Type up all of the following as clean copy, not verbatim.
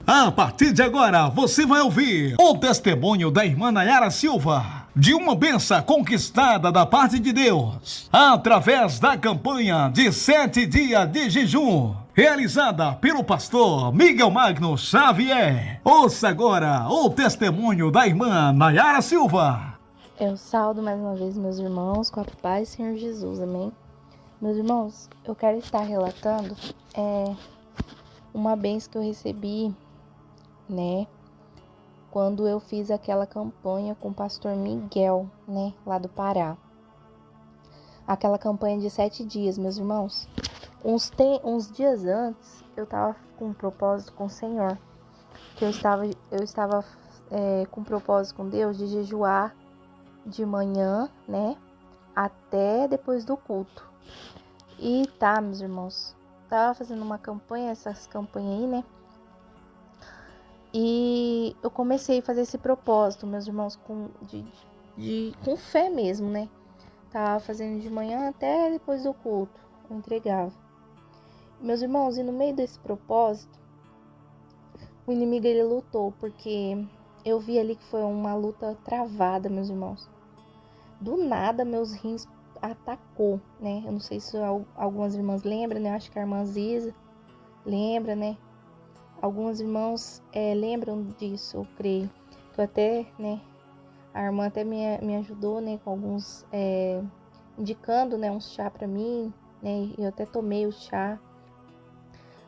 A partir de agora, você vai ouvir o testemunho da irmã Nayara Silva, de uma bênção conquistada da parte de Deus, através da campanha de 7 dias de jejum, realizada pelo pastor Miguel Magno Xavier. Ouça agora o testemunho da irmã Nayara Silva. Eu saúdo mais uma vez meus irmãos com a paz do Senhor Jesus, amém? Meus irmãos, eu quero estar relatando uma bênção que eu recebi, né, quando eu fiz aquela campanha com o pastor Miguel, né, lá do Pará. Aquela campanha de 7 dias, meus irmãos. Uns dias antes, eu estava com um propósito com o Senhor, que eu estava com um propósito com Deus de jejuar de manhã, né, até depois do culto. E meus irmãos, tava fazendo uma campanha, essas campanhas aí, né? E eu comecei a fazer esse propósito, meus irmãos, com fé mesmo, né? Tava fazendo de manhã até depois do culto, eu entregava. Meus irmãos, e no meio desse propósito, o inimigo ele lutou, porque eu vi ali que foi uma luta travada, meus irmãos. Do nada, meus rins atacou, né? Eu não sei se algumas irmãs lembram, né? Eu acho que a irmã Ziza lembra, né? Alguns irmãos lembram disso, eu creio. Que eu até, né? A irmã até me ajudou, né? Com alguns, indicando, né? Um chá pra mim, né? Eu até tomei o chá.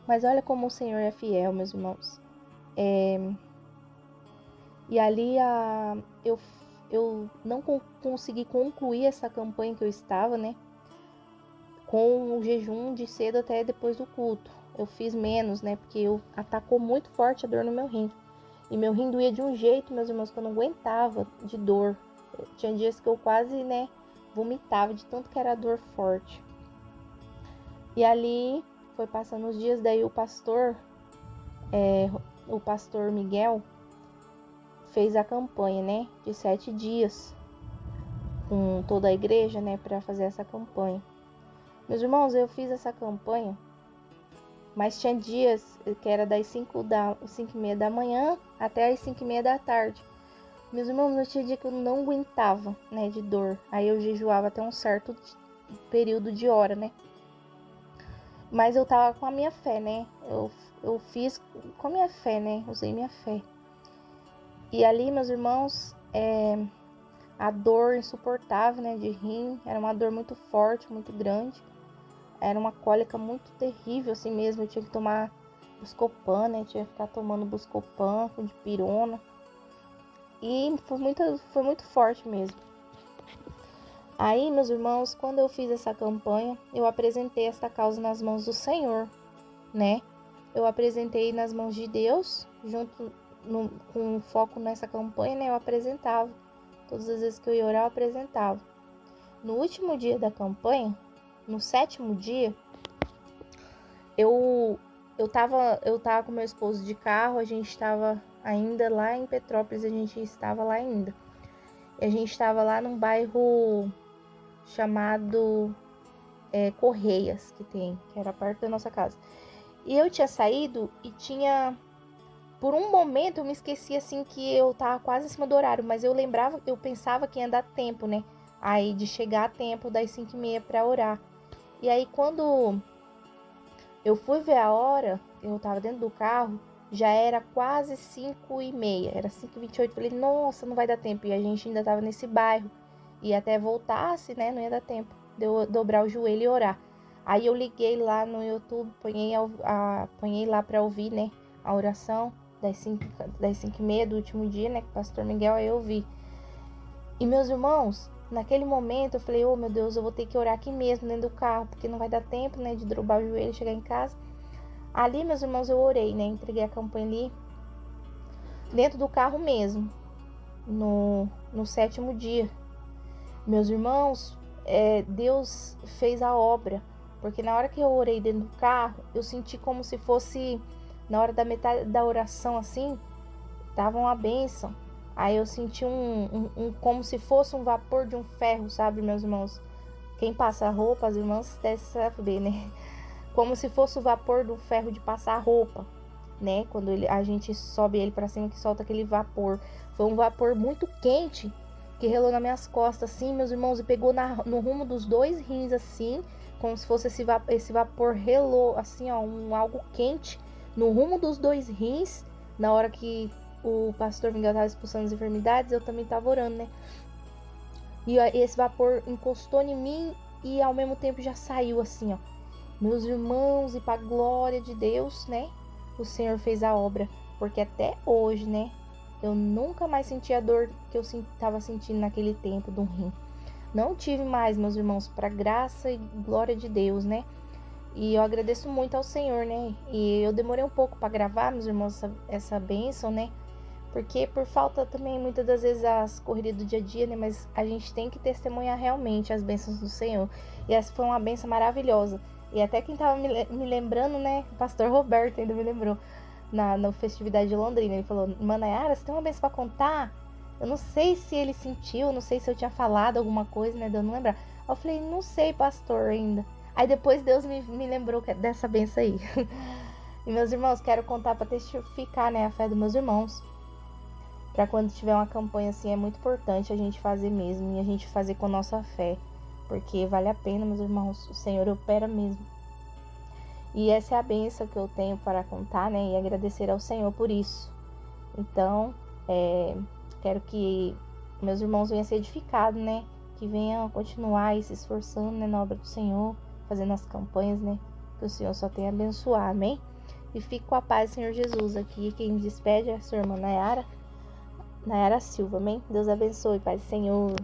Mas olha como o Senhor é fiel, meus irmãos. E ali eu não consegui concluir essa campanha que eu estava, né? Com o jejum de cedo até depois do culto. Eu fiz menos, né? Porque atacou muito forte a dor no meu rim. E meu rim doía de um jeito, meus irmãos, que eu não aguentava de dor. Tinha dias que eu quase, né, vomitava de tanto que era dor forte. E ali foi passando os dias, daí o pastor Miguel fez a campanha, né, de 7 dias com toda a igreja, né, para fazer essa campanha. Meus irmãos, eu fiz essa campanha, mas tinha dias que era das 5h30 da manhã até as 5h30 da tarde. Meus irmãos, não tinha dia que eu não aguentava, né, de dor. Aí eu jejuava até um certo período de hora, né. Mas eu tava com a minha fé, né, eu fiz com a minha fé, né, usei minha fé. E ali, meus irmãos, a dor insuportável, né, de rim, era uma dor muito forte, muito grande. Era uma cólica muito terrível, assim mesmo. Eu tinha que tomar Buscopan, né, tinha que ficar tomando Buscopan, com dipirona. E foi muito forte mesmo. Aí, meus irmãos, quando eu fiz essa campanha, eu apresentei essa causa nas mãos do Senhor, né? Eu apresentei nas mãos de Deus, junto com foco nessa campanha, né? Eu apresentava. Todas as vezes que eu ia orar, eu apresentava. No último dia da campanha, no 7º dia, eu tava com meu esposo de carro, a gente estava ainda lá em Petrópolis, a gente estava lá ainda. E a gente estava lá num bairro chamado Correias, que era perto da nossa casa. E eu tinha saído e por um momento eu me esqueci assim que eu tava quase acima do horário, mas eu pensava que ia dar tempo, né? Aí de chegar a tempo das 5h30 para orar. E aí quando eu fui ver a hora, eu tava dentro do carro, já era quase 5h30, era 5h28. Falei, nossa, não vai dar tempo. E a gente ainda tava nesse bairro. E até voltasse, né, não ia dar tempo de eu dobrar o joelho e orar. Aí eu liguei lá no YouTube, ponhei lá para ouvir, né, a oração das 5h30 do último dia, né, com o pastor Miguel, aí eu ouvi. E meus irmãos, naquele momento eu falei, oh meu Deus, eu vou ter que orar aqui mesmo, dentro do carro, porque não vai dar tempo, né, de dobrar o joelho e chegar em casa. Ali, meus irmãos, eu orei, né, entreguei a campanha ali, dentro do carro mesmo, no 7º dia. Meus irmãos, Deus fez a obra, porque na hora que eu orei dentro do carro, eu senti como se fosse, na hora da metade da oração, assim, tava uma bênção. Aí eu senti como se fosse um vapor de um ferro, sabe, meus irmãos? Quem passa roupa, as irmãs devem saber, né? Como se fosse o vapor do ferro de passar roupa. né? Quando a gente sobe ele para cima, que solta aquele vapor. Foi um vapor muito quente que relou nas minhas costas, assim, meus irmãos, e pegou no rumo dos 2 rins, assim, como se fosse esse vapor relou, assim, ó, algo quente no rumo dos 2 rins. Na hora que o pastor Miguel estava expulsando as enfermidades, eu também estava orando, né? E esse vapor encostou em mim e ao mesmo tempo já saiu, assim, ó. Meus irmãos, e para glória de Deus, né? O Senhor fez a obra, porque até hoje, né? Eu nunca mais senti a dor que eu estava sentindo naquele tempo do rim. Não tive mais, meus irmãos, para graça e glória de Deus, né? E eu agradeço muito ao Senhor, né? E eu demorei um pouco para gravar, meus irmãos, essa bênção, né? Porque por falta também, muitas das vezes, as correrias do dia a dia, né? Mas a gente tem que testemunhar realmente as bênçãos do Senhor. E essa foi uma bênção maravilhosa. E até quem tava me lembrando, né? O pastor Roberto ainda me lembrou. Na festividade de Londrina, ele falou: Manayara, você tem uma bênção pra contar? Eu não sei se ele sentiu, não sei se eu tinha falado alguma coisa, né, de eu não lembrar. Eu falei: não sei, pastor, ainda. Aí depois Deus me lembrou dessa bênção aí. E meus irmãos, quero contar para testificar, né, a fé dos meus irmãos. Para quando tiver uma campanha assim, é muito importante a gente fazer mesmo, e a gente fazer com a nossa fé, porque vale a pena, meus irmãos, o Senhor opera mesmo. E essa é a bênção que eu tenho para contar, né? E agradecer ao Senhor por isso. Então, quero que meus irmãos venham a ser edificados, né? Que venham continuar aí se esforçando, né, na obra do Senhor, fazendo as campanhas, né? Que o Senhor só tem a abençoar, amém? E fique com a paz do Senhor Jesus aqui. Quem me despede é a sua irmã Nayara Silva, amém? Deus abençoe, Pai do Senhor.